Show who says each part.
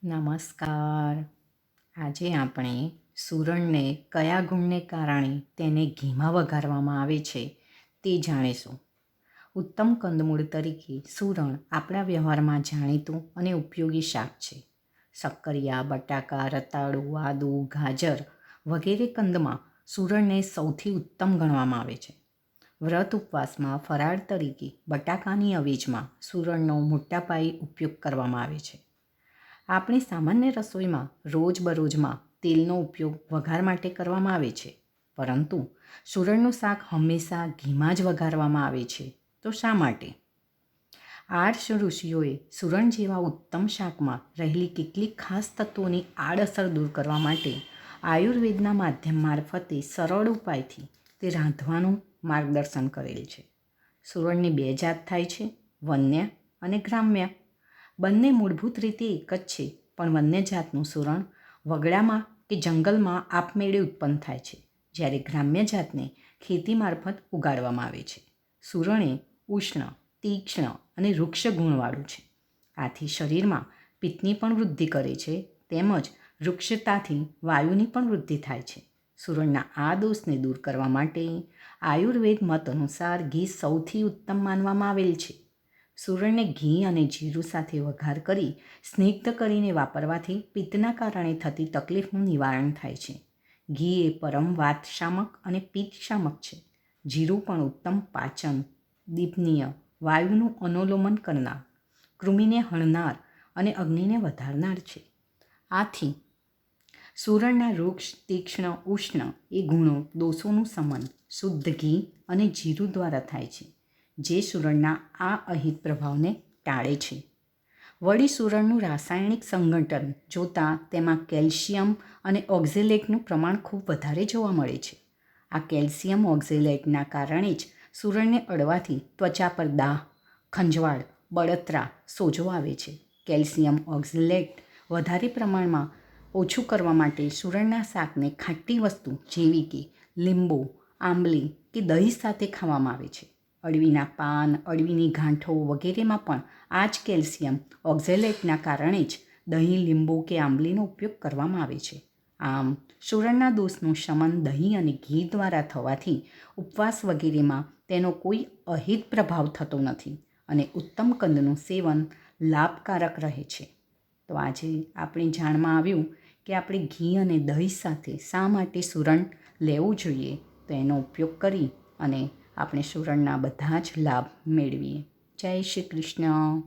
Speaker 1: નમસ્કાર. આજે આપણે સુરણને કયા ગુણને કારણે તેને ઘીમાં વઘારવામાં આવે છે તે જાણીશું. ઉત્તમ કંદમૂળ તરીકે સુરણ આપણા વ્યવહારમાં જાણીતું અને ઉપયોગી શાક છે. શક્કરિયા, બટાકા, રતાળુ, આદુ, ગાજર વગેરે કંદમાં સુરણને સૌથી ઉત્તમ ગણવામાં આવે છે. વ્રત ઉપવાસમાં ફરાળ તરીકે બટાકાની અવેજમાં સુરણનો મોટા પાયે ઉપયોગ કરવામાં આવે છે. આપણી સામાન્ય રસોઈમાં રોજબરોજમાં તેલનો ઉપયોગ વઘાર માટે કરવામાં આવે છે, પરંતુ સુરણનું શાક હંમેશા ઘીમાં જ વઘારવામાં આવે છે. તો શા માટે? આર્ષ ઋષિઓએ સુરણ જેવા ઉત્તમ શાકમાં રહેલી કેટલીક ખાસ તત્વોની આડઅસર દૂર કરવા માટે આયુર્વેદના માધ્યમ મારફતે સરળ ઉપાયથી તે રાંધવાનું માર્ગદર્શન કરેલ છે. સુરણની બે જાત થાય છે, વન્ય અને ગ્રામ્ય. બંને મૂળભૂત રીતે એક જ છે, પણ વન્ય જાતનું સુરણ વગડામાં કે જંગલમાં આપમેળે ઉત્પન્ન થાય છે, જ્યારે ગ્રામ્ય જાતને ખેતી મારફત ઉગાડવામાં આવે છે. સુરણ એ ઉષ્ણ, તીક્ષ્ણ અને વૃક્ષ ગુણવાળું છે. આથી શરીરમાં પિત્તની પણ વૃદ્ધિ કરે છે, તેમજ વૃક્ષતાથી વાયુની પણ વૃદ્ધિ થાય છે. સુરણના આ દોષને દૂર કરવા માટે આયુર્વેદ મત અનુસાર ઘી સૌથી ઉત્તમ માનવામાં આવેલ છે. સુરણને ઘી અને જીરું સાથે વઘાર કરી સ્નિગ્ધ કરીને વાપરવાથી પિત્તના કારણે થતી તકલીફનું નિવારણ થાય છે. ઘી એ પરમ વાતશામક અને પિત્તશામક છે. જીરું પણ ઉત્તમ પાચન, દીપનીય, વાયુનું અનુલોમન કરનાર, કૃમિને હણનાર અને અગ્નિને વધારનાર છે. આથી સુરણના વૃક્ષ, તીક્ષ્ણ, ઉષ્ણ એ ગુણો દોષોનું શમન શુદ્ધ ઘી અને જીરું દ્વારા થાય છે, જે સુરણના આ અહિત પ્રભાવને ટાળે છે. વળી સુરણનું રાસાયણિક સંઘટન જોતાં તેમાં કેલ્શિયમ અને ઓક્ઝેલેટનું પ્રમાણ ખૂબ વધારે જોવા મળે છે. આ કેલ્શિયમ ઓક્ઝેલેટના કારણે જ સુરણને અડવાથી ત્વચા પર દાહ, ખંજવાળ, બળતરા, સોજો આવે છે. કેલ્શિયમ ઓક્ઝેલેટ વધારે પ્રમાણમાં ઓછું કરવા માટે સુરણના શાકને ખાટી વસ્તુ જેવી કે લીંબુ, આંબલી કે દહીં સાથે ખાવામાં આવે છે. અળવીના પાન, અળવીની ગાંઠો વગેરેમાં પણ આ જ કેલ્શિયમ ઓક્ઝેલેટના કારણે જ દહીં, લીંબુ કે આંબલીનો ઉપયોગ કરવામાં આવે છે. આમ સુરણના દોષનું શમન દહીં અને ઘી દ્વારા થવાથી ઉપવાસ વગેરેમાં તેનો કોઈ અહિત પ્રભાવ થતો નથી અને ઉત્તમ કંદનું સેવન લાભકારક રહે છે. તો આજે આપણે જાણમાં આવ્યું કે આપણે ઘી અને દહીં સાથે શા માટે સુરણ લેવું જોઈએ, તો એનો ઉપયોગ કરી અને આપણે સુરણના બધા જ લાભ મેળવીએ. જય શ્રી કૃષ્ણ.